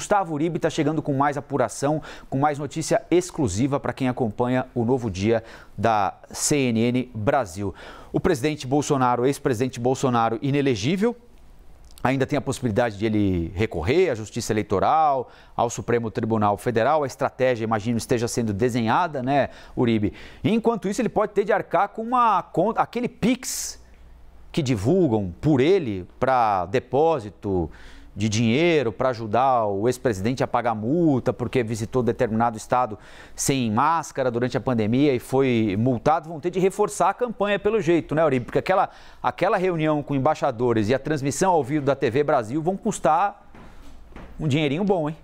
Gustavo Uribe está chegando com mais apuração, com mais notícia exclusiva para quem acompanha o Novo Dia da CNN Brasil. O presidente Bolsonaro, ex-presidente Bolsonaro, inelegível. Ainda tem a possibilidade de ele recorrer à Justiça Eleitoral, ao Supremo Tribunal Federal. A estratégia, imagino, esteja sendo desenhada, né, Uribe? E, enquanto isso, ele pode ter de arcar com uma conta, aquele Pix que divulgam por ele para depósito de dinheiro, para ajudar o ex-presidente a pagar multa porque visitou determinado estado sem máscara durante a pandemia e foi multado. Vão ter de reforçar a campanha pelo jeito, né, Uribe? Porque aquela reunião com embaixadores e a transmissão ao vivo da TV Brasil vão custar um dinheirinho bom, hein?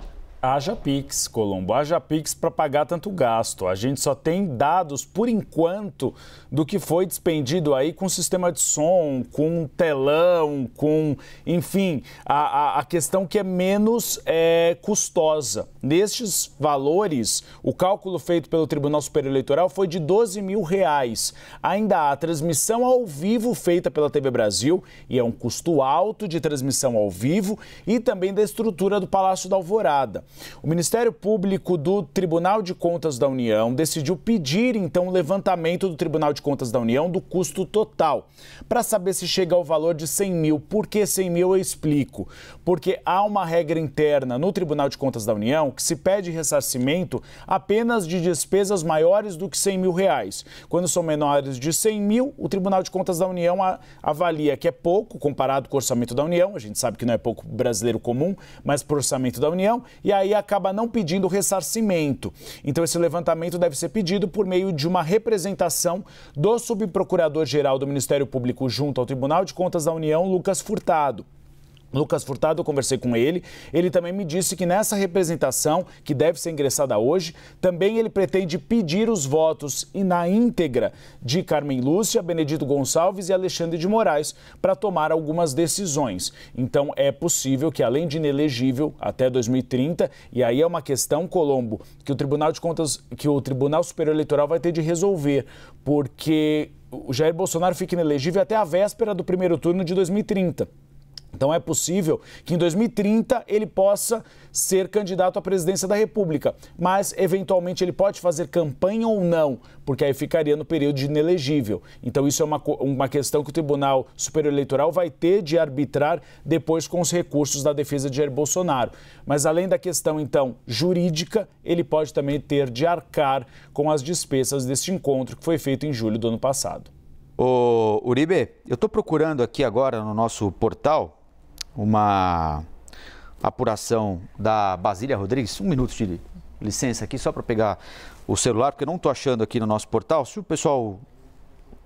Haja Pix, Colombo, haja Pix para pagar tanto gasto. A gente só tem dados, por enquanto, do que foi despendido aí com sistema de som, com telão, com, enfim, a questão que é menos custosa. Nestes valores, o cálculo feito pelo Tribunal Superior Eleitoral foi de R$12 mil. Ainda há a transmissão ao vivo feita pela TV Brasil, e é um custo alto de transmissão ao vivo, e também da estrutura do Palácio da Alvorada. O Ministério Público do Tribunal de Contas da União decidiu pedir, então, o levantamento do Tribunal de Contas da União do custo total, para saber se chega ao valor de 100 mil. Por que 100 mil? Eu explico. Porque há uma regra interna no Tribunal de Contas da União que se pede ressarcimento apenas de despesas maiores do que 100 mil reais. Quando são menores de 100 mil, o Tribunal de Contas da União avalia que é pouco comparado com o orçamento da União. A gente sabe que não é pouco brasileiro comum, mas por orçamento da União, e aí acaba não pedindo ressarcimento. Então esse levantamento deve ser pedido por meio de uma representação do subprocurador-geral do Ministério Público junto ao Tribunal de Contas da União, Lucas Furtado. Lucas Furtado, eu conversei com ele também me disse que nessa representação, que deve ser ingressada hoje, também ele pretende pedir os votos e na íntegra de Carmen Lúcia, Benedito Gonçalves e Alexandre de Moraes para tomar algumas decisões. Então é possível que, além de inelegível até 2030, e aí é uma questão, Colombo, que o Tribunal de Contas, que o Tribunal Superior Eleitoral vai ter de resolver, porque o Jair Bolsonaro fica inelegível até a véspera do primeiro turno de 2030. Então é possível que em 2030 ele possa ser candidato à presidência da República, mas eventualmente ele pode fazer campanha ou não, porque aí ficaria no período de inelegível. Então isso é uma questão que o Tribunal Superior Eleitoral vai ter de arbitrar depois com os recursos da defesa de Jair Bolsonaro. Mas além da questão, então, jurídica, ele pode também ter de arcar com as despesas deste encontro que foi feito em julho do ano passado. Ô, Uribe, eu estou procurando aqui agora no nosso portal uma apuração da Basília Rodrigues. Um minuto de licença aqui, só para pegar o celular, porque eu não estou achando aqui no nosso portal. Se o pessoal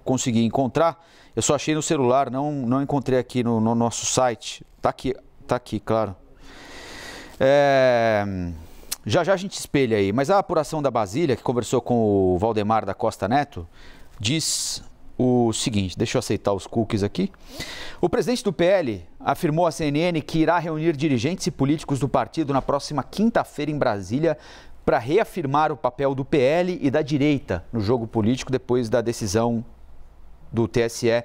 conseguir encontrar, eu só achei no celular, não encontrei aqui no nosso site. Tá aqui, claro. Já a gente espelha aí, mas a apuração da Basília, que conversou com o Valdemar da Costa Neto, diz o seguinte, deixa eu aceitar os cookies aqui. O presidente do PL afirmou à CNN que irá reunir dirigentes e políticos do partido na próxima quinta-feira em Brasília para reafirmar o papel do PL e da direita no jogo político depois da decisão do TSE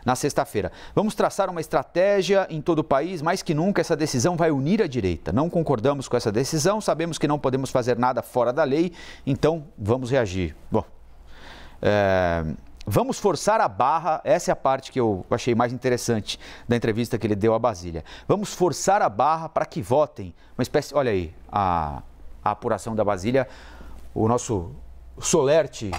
na sexta-feira. Vamos traçar uma estratégia em todo o país, mais que nunca essa decisão vai unir a direita. Não concordamos com essa decisão, sabemos que não podemos fazer nada fora da lei, então vamos reagir. Bom, vamos forçar a barra, essa é a parte que eu achei mais interessante da entrevista que ele deu à Basília. Vamos forçar a barra para que votem. Uma espécie, olha aí, a apuração da Basília, o nosso Solerte,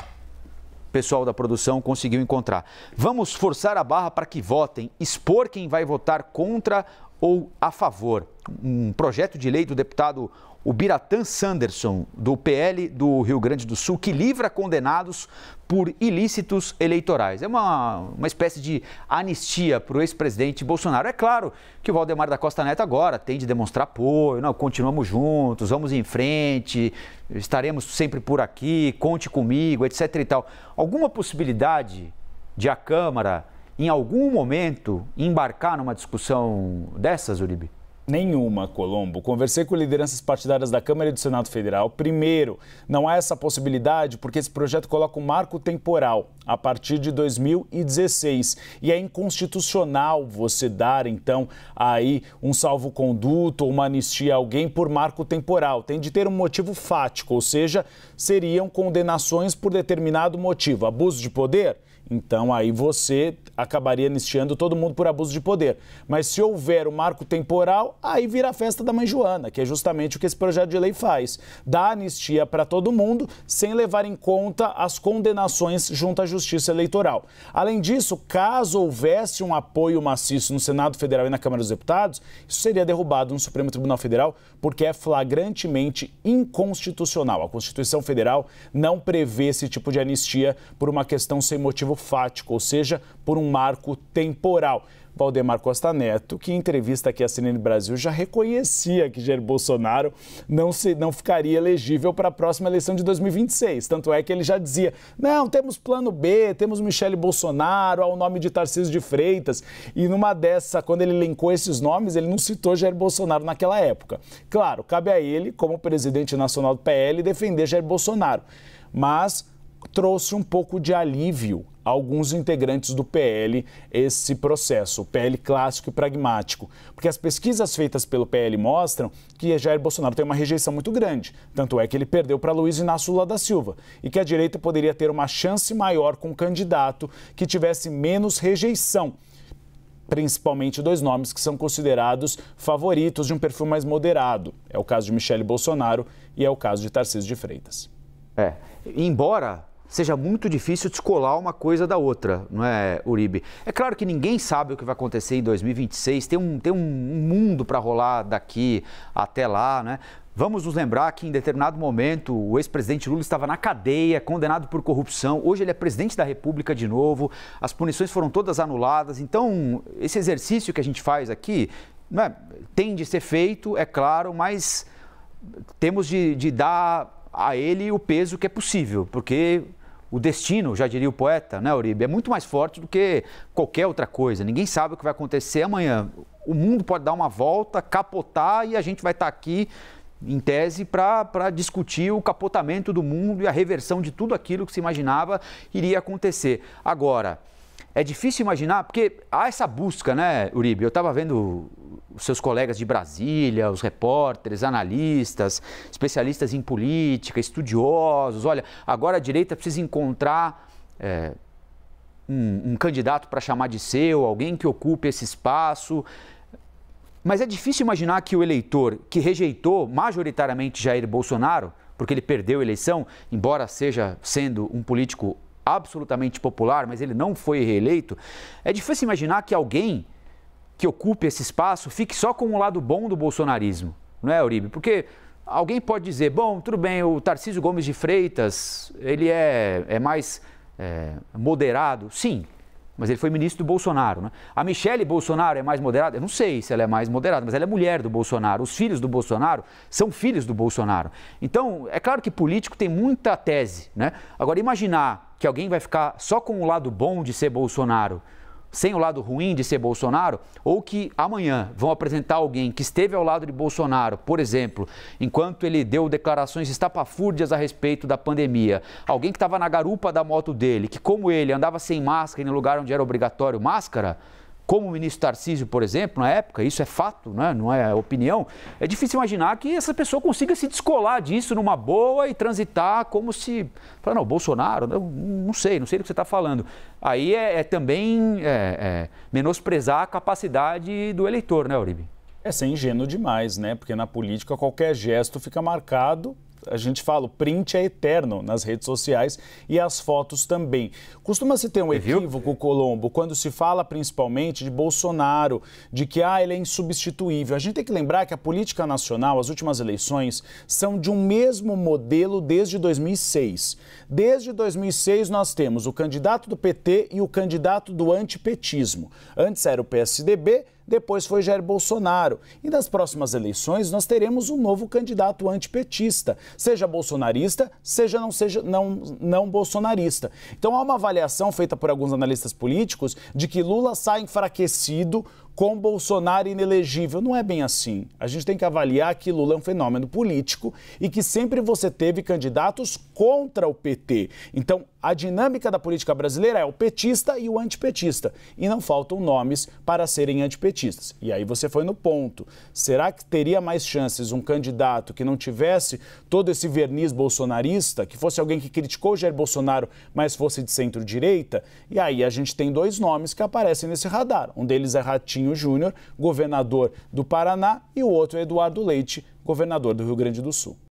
pessoal da produção, conseguiu encontrar. Vamos forçar a barra para que votem, expor quem vai votar contra ou a favor. Um projeto de lei do deputado Ubiratã Sanderson, do PL do Rio Grande do Sul, que livra condenados por ilícitos eleitorais. É uma espécie de anistia para o ex-presidente Bolsonaro. É claro que o Valdemar da Costa Neto agora tem de demonstrar apoio, não, continuamos juntos, vamos em frente, estaremos sempre por aqui, conte comigo, etc. e tal. Alguma possibilidade de a Câmara, em algum momento, embarcar numa discussão dessas, Uribe? Nenhuma, Colombo. Conversei com lideranças partidárias da Câmara e do Senado Federal. Primeiro, não há essa possibilidade porque esse projeto coloca um marco temporal a partir de 2016. E é inconstitucional você dar, então, aí um salvo-conduto ou uma anistia a alguém por marco temporal. Tem de ter um motivo fático, ou seja, seriam condenações por determinado motivo. Abuso de poder? Então, aí você acabaria anistiando todo mundo por abuso de poder. Mas se houver o marco temporal, aí vira a festa da Mãe Joana, que é justamente o que esse projeto de lei faz. Dá anistia para todo mundo, sem levar em conta as condenações junto à Justiça Eleitoral. Além disso, caso houvesse um apoio maciço no Senado Federal e na Câmara dos Deputados, isso seria derrubado no Supremo Tribunal Federal, porque é flagrantemente inconstitucional. A Constituição Federal não prevê esse tipo de anistia por uma questão sem motivo fático, ou seja, por um marco temporal. Valdemar Costa Neto, que em entrevista aqui à CNN Brasil já reconhecia que Jair Bolsonaro não ficaria elegível para a próxima eleição de 2026. Tanto é que ele já dizia, não, temos plano B, temos Michele Bolsonaro, ao nome de Tarcísio de Freitas. E numa dessa, quando ele elencou esses nomes, ele não citou Jair Bolsonaro naquela época. Claro, cabe a ele, como presidente nacional do PL, defender Jair Bolsonaro. Mas trouxe um pouco de alívio a alguns integrantes do PL esse processo, o PL clássico e pragmático. Porque as pesquisas feitas pelo PL mostram que Jair Bolsonaro tem uma rejeição muito grande. Tanto é que ele perdeu para Luiz Inácio Lula da Silva. E que a direita poderia ter uma chance maior com um candidato que tivesse menos rejeição. Principalmente dois nomes que são considerados favoritos de um perfil mais moderado. É o caso de Michele Bolsonaro e é o caso de Tarcísio de Freitas. Embora seja muito difícil descolar uma coisa da outra, não é, Uribe? É claro que ninguém sabe o que vai acontecer em 2026, tem um mundo para rolar daqui até lá, né? Vamos nos lembrar que em determinado momento o ex-presidente Lula estava na cadeia, condenado por corrupção. Hoje ele é presidente da República de novo, as punições foram todas anuladas. Então, esse exercício que a gente faz aqui, não é, tem de ser feito, é claro, mas temos de dar a ele o peso que é possível, porque o destino, já diria o poeta, né, Uribe, é muito mais forte do que qualquer outra coisa. Ninguém sabe o que vai acontecer amanhã. O mundo pode dar uma volta, capotar e a gente vai estar aqui, em tese, para discutir o capotamento do mundo e a reversão de tudo aquilo que se imaginava iria acontecer. Agora, é difícil imaginar, porque há essa busca, né, Uribe? Eu estava vendo os seus colegas de Brasília, os repórteres, analistas, especialistas em política, estudiosos. Olha, agora a direita precisa encontrar um candidato para chamar de seu, alguém que ocupe esse espaço. Mas é difícil imaginar que o eleitor que rejeitou majoritariamente Jair Bolsonaro, porque ele perdeu a eleição, embora seja sendo um político absolutamente popular, mas ele não foi reeleito, é difícil imaginar que alguém que ocupe esse espaço fique só com o lado bom do bolsonarismo, não é, Uribe? Porque alguém pode dizer, bom, tudo bem, o Tarcísio Gomes de Freitas, ele é mais moderado, sim, mas ele foi ministro do Bolsonaro, né? A Michele Bolsonaro é mais moderada? Eu não sei se ela é mais moderada, mas ela é mulher do Bolsonaro. Os filhos do Bolsonaro são filhos do Bolsonaro. Então, é claro que político tem muita tese, né? Agora, imaginar que alguém vai ficar só com o lado bom de ser Bolsonaro, sem o lado ruim de ser Bolsonaro, ou que amanhã vão apresentar alguém que esteve ao lado de Bolsonaro, por exemplo, enquanto ele deu declarações estapafúrdias a respeito da pandemia, alguém que estava na garupa da moto dele, que como ele andava sem máscara em lugar onde era obrigatório máscara, como o ministro Tarcísio, por exemplo, na época, isso é fato, né? Não é opinião, é difícil imaginar que essa pessoa consiga se descolar disso numa boa e transitar como se... Não, Bolsonaro, não sei do que você está falando. Aí também menosprezar a capacidade do eleitor, né, Uribe? É ser ingênuo demais, né? Porque na política qualquer gesto fica marcado. A gente fala, o print é eterno nas redes sociais e as fotos também. Costuma-se ter um equívoco, Colombo, quando se fala principalmente de Bolsonaro, de que ele é insubstituível. A gente tem que lembrar que a política nacional, as últimas eleições, são de um mesmo modelo desde 2006. Desde 2006 nós temos o candidato do PT e o candidato do antipetismo. Antes era o PSDB, depois foi Jair Bolsonaro. E nas próximas eleições nós teremos um novo candidato antipetista, seja bolsonarista, seja não bolsonarista. Então há uma avaliação feita por alguns analistas políticos de que Lula sai enfraquecido com Bolsonaro inelegível. Não é bem assim. A gente tem que avaliar que Lula é um fenômeno político e que sempre você teve candidatos contra o PT. Então, a dinâmica da política brasileira é o petista e o antipetista. E não faltam nomes para serem antipetistas. E aí você foi no ponto. Será que teria mais chances um candidato que não tivesse todo esse verniz bolsonarista, que fosse alguém que criticou Jair Bolsonaro, mas fosse de centro-direita? E aí a gente tem dois nomes que aparecem nesse radar. Um deles é Ratinho Júnior, governador do Paraná, e o outro é Eduardo Leite, governador do Rio Grande do Sul.